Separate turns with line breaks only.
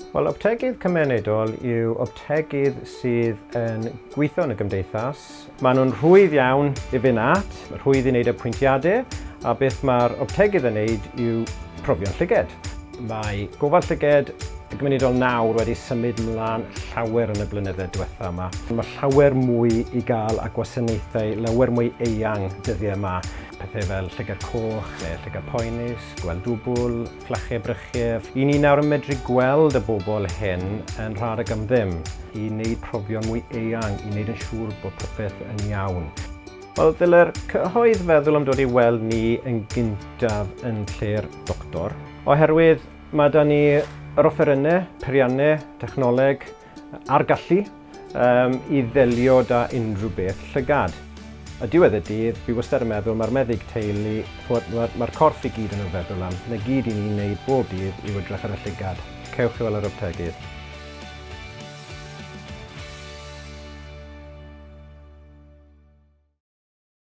Wel, Optometrydd Cymunedol yw optegydd sydd yn gweithio yn y gymdeithas. Maen nhw'n rhwydd iawn i fynd at, rhwydd i wneud y pwyntiadau, a beth mae'r optegydd yn wneud yw profion llygad. Mae gofal llygad y gymunedol nawr wedi symud ymlaen llawer yn y blynyddoedd diwethaf yma. Mae llawer mwy i gael a gwasanaethau lawer mwy eang dyddiau yma. Pethau fel llygad coch, llygad poenus, gweld dwbl, fflachau brychau. I ni nawr yn medru gweld y bobl hyn yn rhedeg am ddim i wneud profion mwy eang, i wneud yn siŵr bod popeth yn iawn. Wel, dylai'r cyhoedd feddwl am dod i weld ni yn gyntaf yn lle'r doctor. Oherwydd mae da ni yr offerynnau, peiriannau, technoleg a'r gallu i ddelio da unrhyw beth llygad. A diwedd y dydd, fi wastad yn meddwl mae'r Meddyg Teulu, mae'r corff i gyd yn y feddwl am, na gyd i ni'n gwneud bob dydd i edrych ar y llygad. Cewch i weld yr optegydd.